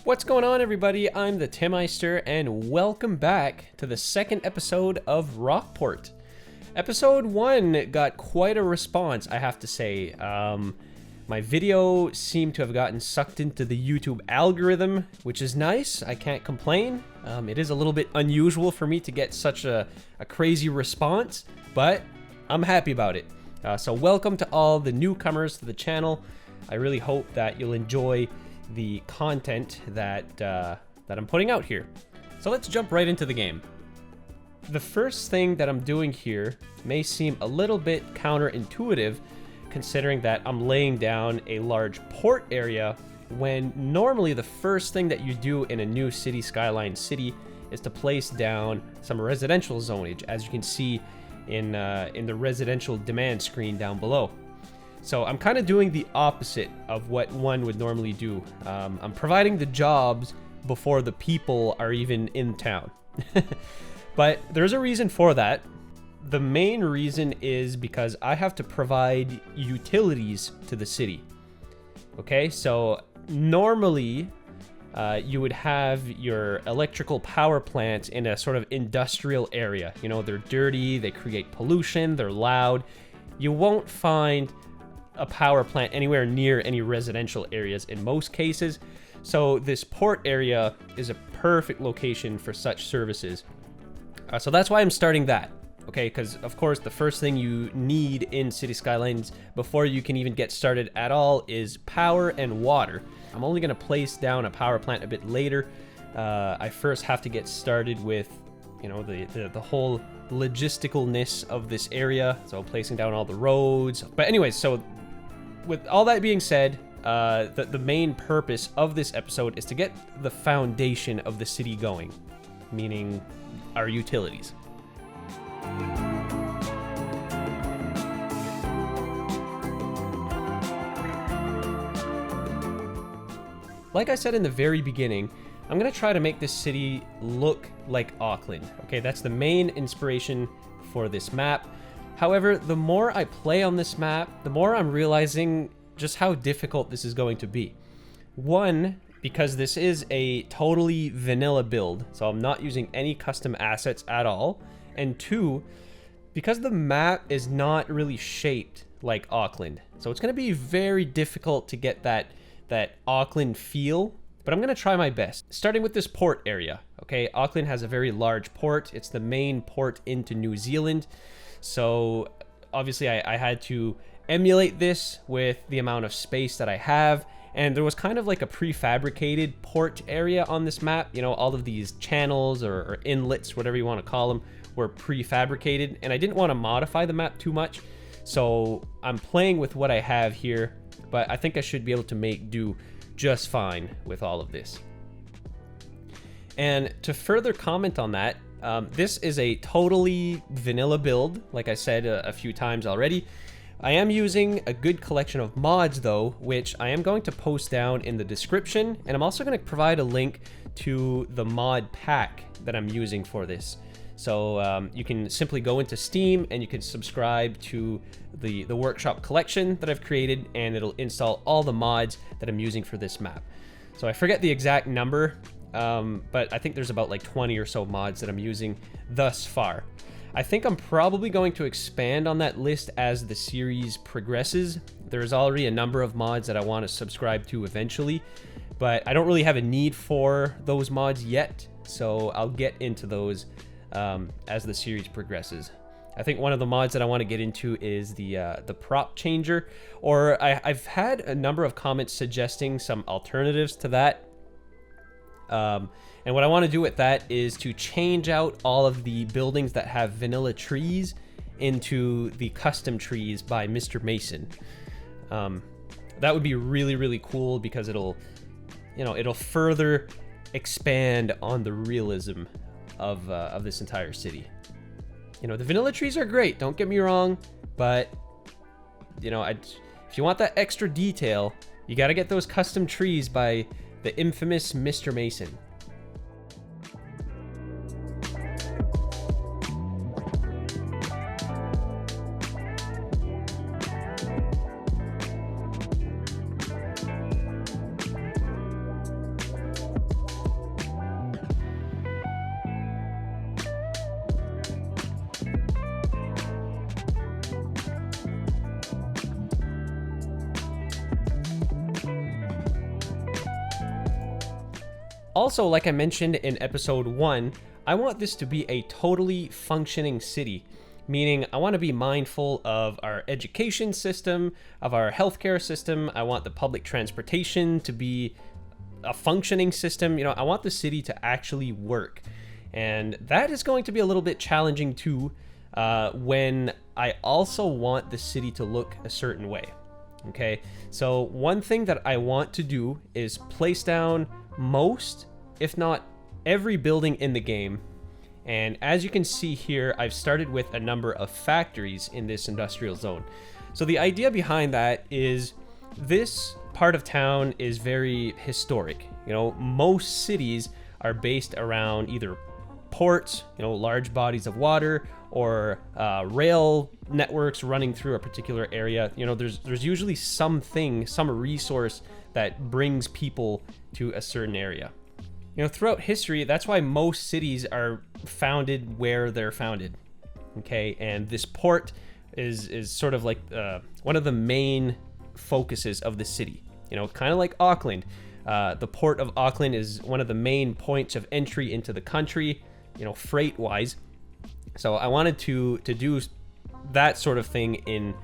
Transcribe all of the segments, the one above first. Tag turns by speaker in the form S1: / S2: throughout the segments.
S1: What's going on, everybody? I'm the Timmeister, and welcome back to the second episode of Rockport. Episode 1 got quite a response, I have to say. My video seemed to have gotten sucked into the YouTube algorithm, which is nice. I can't complain. It is a little bit unusual for me to get such a crazy response, but I'm happy about it. So welcome to all the newcomers to the channel. I really hope that you'll enjoy the content that I'm putting out here. So let's jump right into the game. The first thing that I'm doing here may seem a little bit counterintuitive, considering that I'm laying down a large port area when normally the first thing that you do in a new city, Skyline city, is to place down some residential zonage, as you can see in the residential demand screen down below. So I'm kind of doing the opposite of what one would normally do. I'm providing the jobs before the people are even in town. But there's a reason for that. The main reason is because I have to provide utilities to the city. Okay, so normally you would have your electrical power plants in a sort of industrial area. You know, they're dirty, they create pollution, they're loud. You won't find a power plant anywhere near any residential areas in most cases. So this port area is a perfect location for such services. So that's why I'm starting that. Okay, because of course the first thing you need in City Skylines before you can even get started at all is power and water. I'm only going to place down a power plant a bit later. I first have to get started with, you know, the whole logisticalness of this area. So placing down all the roads. But anyways, so with all that being said, the main purpose of this episode is to get the foundation of the city going, meaning our utilities. Like I said in the very beginning, I'm going to try to make this city look like Auckland. Okay, that's the main inspiration for this map. However, the more I play on this map, the more I'm realizing just how difficult this is going to be. One, because this is a totally vanilla build, so I'm not using any custom assets at all. And two, because the map is not really shaped like Auckland. So it's going to be very difficult to get that Auckland feel, but I'm going to try my best. Starting with this port area, okay? Auckland has a very large port. It's the main port into New Zealand. So obviously I had to emulate this with the amount of space that I have. And there was kind of like a prefabricated port area on this map. You know, all of these channels or inlets, whatever you want to call them, were prefabricated. And I didn't want to modify the map too much. So I'm playing with what I have here, but I think I should be able to make do just fine with all of this. And to further comment on that, this is a totally vanilla build, like I said a few times already. I am using a good collection of mods though, which I am going to post down in the description, and I'm also going to provide a link to the mod pack that I'm using for this. So you can simply go into Steam and you can subscribe to the workshop collection that I've created, and it'll install all the mods that I'm using for this map. So I forget the exact number, but I think there's about like 20 or so mods that I'm using thus far. I think I'm probably going to expand on that list as the series progresses. There's already a number of mods that I want to subscribe to eventually, but I don't really have a need for those mods yet, so I'll get into those as the series progresses. I think one of the mods that I want to get into is the prop changer, or I've had a number of comments suggesting some alternatives to that. And what I want to do with that is to change out all of the buildings that have vanilla trees into the custom trees by Mr. Mason. That would be really, really cool because it'll further expand on the realism of this entire city. You know, the vanilla trees are great, don't get me wrong, but you know, if you want that extra detail, you got to get those custom trees by the infamous Mr. Mason. Also, like I mentioned in episode 1, I want this to be a totally functioning city, meaning I want to be mindful of our education system, of our healthcare system. I want the public transportation to be a functioning system. I want the city to actually work. And that is going to be a little bit challenging too, when I also want the city to look a certain way. Okay, so one thing that I want to do is place down most, if not every building in the game. And as you can see here, I've started with a number of factories in this industrial zone. So the idea behind that is this part of town is very historic. Most cities are based around either ports, large bodies of water, or rail networks running through a particular area. There's usually some resource that brings people to a certain area. Throughout history, that's why most cities are founded where they're founded. Okay, and this port is sort of like one of the main focuses of the city. Kind of like Auckland. The port of Auckland is one of the main points of entry into the country, freight-wise. So I wanted to do that sort of thing in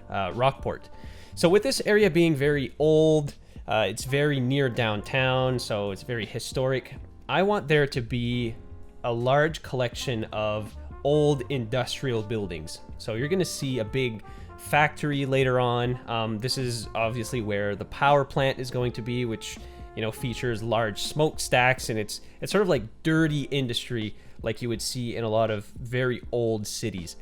S1: Rockport. So with this area being very old, it's very near downtown, so it's very historic. I want there to be a large collection of old industrial buildings. So you're going to see a big factory later on. This is obviously where the power plant is going to be, which features large smokestacks, and it's sort of like dirty industry like you would see in a lot of very old cities.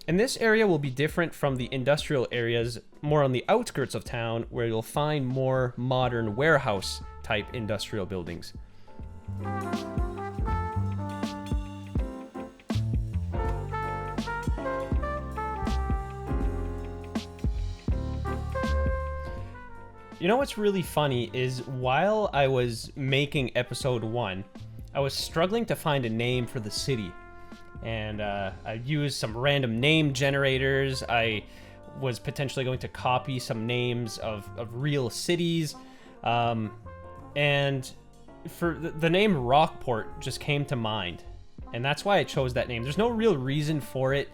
S1: And this area will be different from the industrial areas more on the outskirts of town, where you'll find more modern warehouse type industrial buildings. What's really funny is while I was making episode 1, I was struggling to find a name for the city. And I used some random name generators. I was potentially going to copy some names of real cities. And for the name Rockport just came to mind. And that's why I chose that name. There's no real reason for it.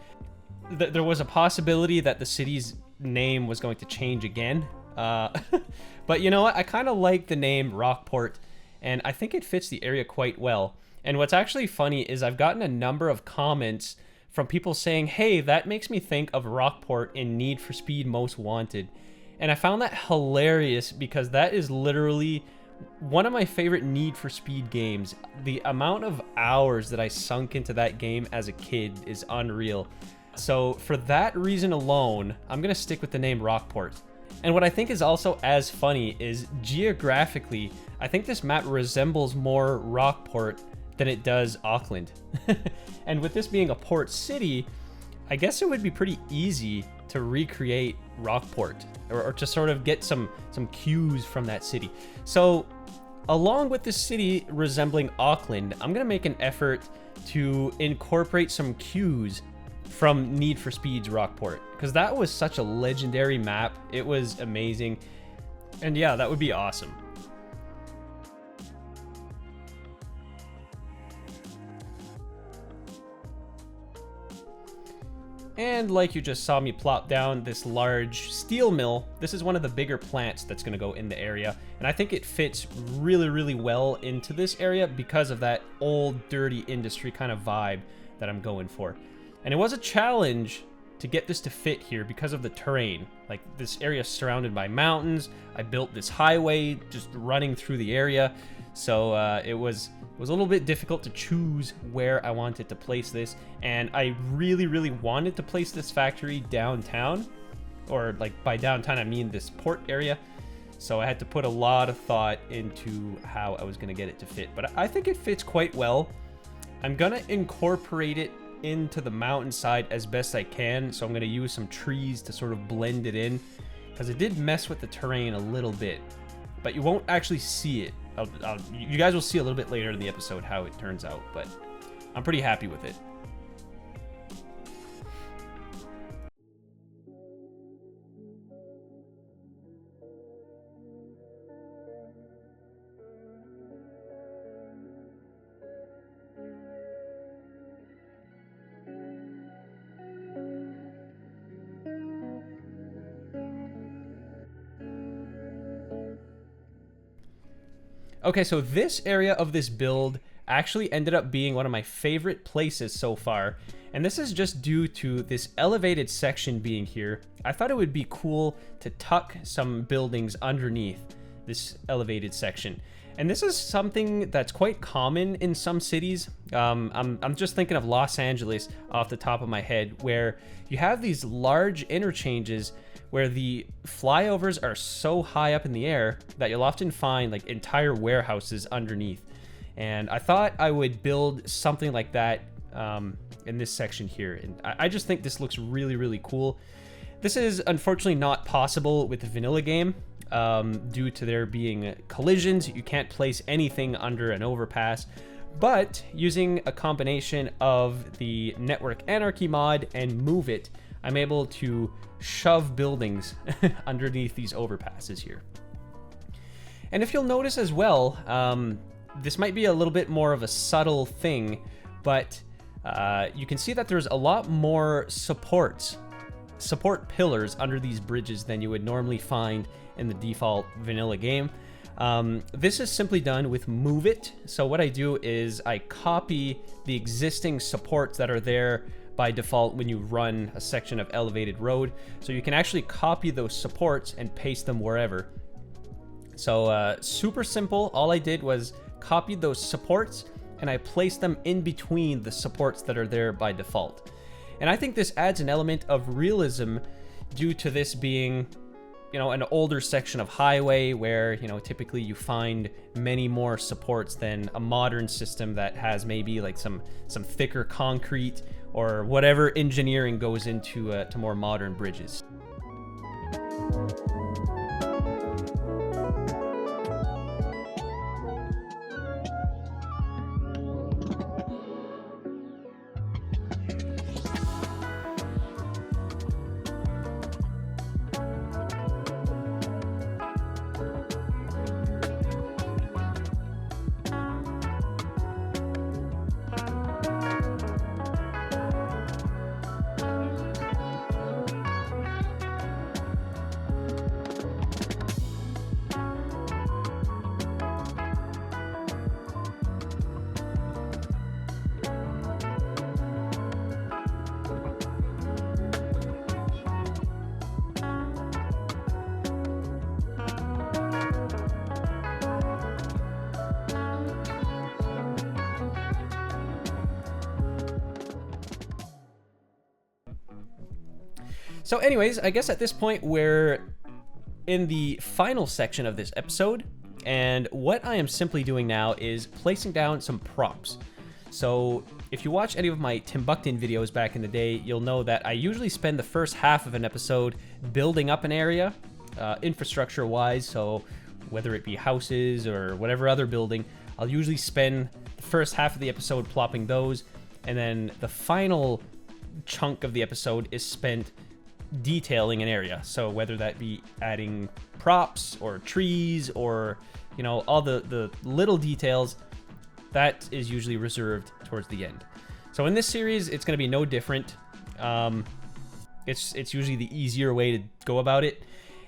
S1: There was a possibility that the city's name was going to change again. But you know what? I kind of like the name Rockport, and I think it fits the area quite well. And what's actually funny is I've gotten a number of comments from people saying, hey, that makes me think of Rockport in Need for Speed Most Wanted. And I found that hilarious because that is literally one of my favorite Need for Speed games. The amount of hours that I sunk into that game as a kid is unreal. So for that reason alone, I'm going to stick with the name Rockport. And what I think is also as funny is geographically, I think this map resembles more Rockport than it does Auckland. And with this being a port city, I guess it would be pretty easy to recreate Rockport or to sort of get some cues from that city. So along with the city resembling Auckland, I'm going to make an effort to incorporate some cues from Need for Speed's Rockport, because that was such a legendary map. It was amazing. And yeah, that would be awesome. And like you just saw me plop down this large steel mill, this is one of the bigger plants that's going to go in the area. And I think it fits really, really well into this area because of that old, dirty industry kind of vibe that I'm going for. And it was a challenge to get this to fit here because of the terrain. Like, this area is surrounded by mountains. I built this highway just running through the area. So it was a little bit difficult to choose where I wanted to place this. And I really, really wanted to place this factory downtown. Or like by downtown, I mean this port area. So I had to put a lot of thought into how I was going to get it to fit. But I think it fits quite well. I'm going to incorporate it into the mountainside as best I can, so I'm going to use some trees to sort of blend it in, because it did mess with the terrain a little bit, but you won't actually see it. You guys will see a little bit later in the episode how it turns out, but I'm pretty happy with it. Okay, so this area of this build actually ended up being one of my favorite places so far. And this is just due to this elevated section being here. I thought it would be cool to tuck some buildings underneath this elevated section. And this is something that's quite common in some cities. I'm just thinking of Los Angeles off the top of my head, where you have these large interchanges where the flyovers are so high up in the air that you'll often find like entire warehouses underneath. And I thought I would build something like that in this section here. And I just think this looks really, really cool. This is unfortunately not possible with the vanilla game due to there being collisions. You can't place anything under an overpass. But using a combination of the Network Anarchy mod and Move It, I'm able to shove buildings underneath these overpasses here. And if you'll notice as well, this might be a little bit more of a subtle thing, but you can see that there's a lot more support pillars under these bridges than you would normally find in the default vanilla game. This is simply done with Move It. So what I do is I copy the existing supports that are there by default when you run a section of elevated road. So you can actually copy those supports and paste them wherever. So super simple. All I did was copy those supports and I placed them in between the supports that are there by default. And I think this adds an element of realism due to this being, you know, an older section of highway where, you know, typically you find many more supports than a modern system that has maybe like some thicker concrete or whatever engineering goes into to more modern bridges. So anyways, I guess at this point we're in the final section of this episode, and what I am simply doing now is placing down some props. So if you watch any of my Timbuktu videos back in the day, you'll know that I usually spend the first half of an episode building up an area, infrastructure-wise, so whether it be houses or whatever other building, I'll usually spend the first half of the episode plopping those, and then the final chunk of the episode is spent detailing an area. So whether that be adding props or trees or, you know, all the little details, that is usually reserved towards the end. So in this series, it's going to be no different. It's usually the easier way to go about it.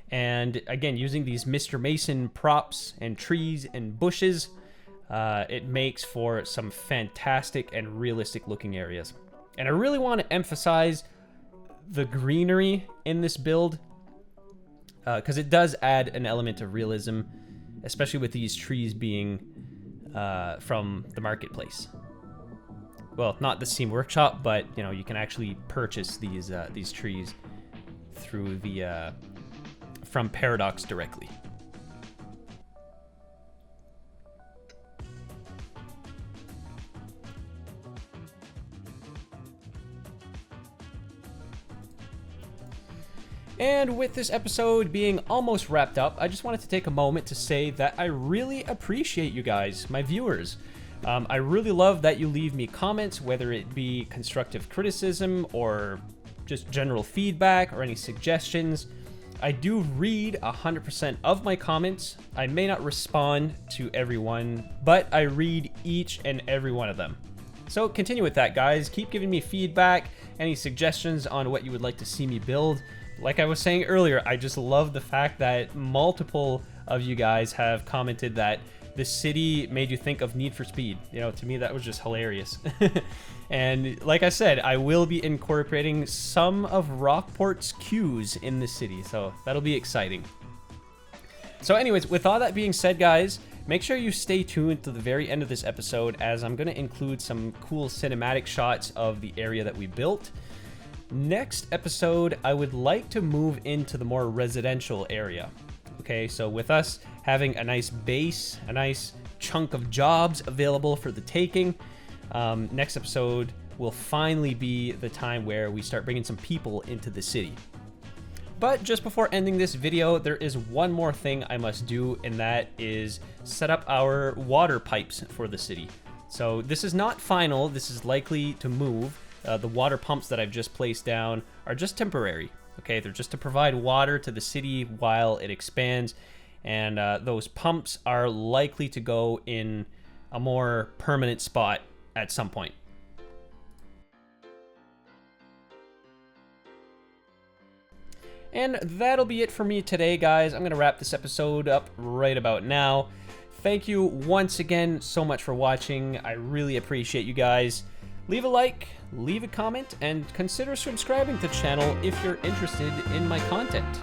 S1: And again, using these Mr. Mason props and trees and bushes, it makes for some fantastic and realistic looking areas. And I really want to emphasize the greenery in this build, because it does add an element of realism, especially with these trees being from the marketplace. Well, not the Steam Workshop, but you know, you can actually purchase these trees through the from Paradox directly. And with this episode being almost wrapped up, I just wanted to take a moment to say that I really appreciate you guys, my viewers. I really love that you leave me comments, whether it be constructive criticism or just general feedback or any suggestions. I do read 100% of my comments. I may not respond to everyone, but I read each and every one of them. So continue with that, guys. Keep giving me feedback, any suggestions on what you would like to see me build. Like I was saying earlier, I just love the fact that multiple of you guys have commented that the city made you think of Need for Speed. You know, to me that was just hilarious. And like I said, I will be incorporating some of Rockport's queues in the city, so that'll be exciting. So anyways, with all that being said, guys, make sure you stay tuned to the very end of this episode, as I'm going to include some cool cinematic shots of the area that we built. Next episode, I would like to move into the more residential area. Okay, so with us having a nice base, a nice chunk of jobs available for the taking, next episode will finally be the time where we start bringing some people into the city. But just before ending this video, there is one more thing I must do, and that is set up our water pipes for the city. So this is not final, this is likely to move. The water pumps that I've just placed down are just temporary. Okay, they're just to provide water to the city while it expands, and those pumps are likely to go in a more permanent spot at some point. And that'll be it for me today, guys. I'm going to wrap this episode up right about now. Thank you once again so much for watching. I really appreciate you guys. Leave a like, leave a comment, and consider subscribing to the channel if you're interested in my content.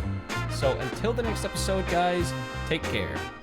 S1: So until the next episode, guys, take care.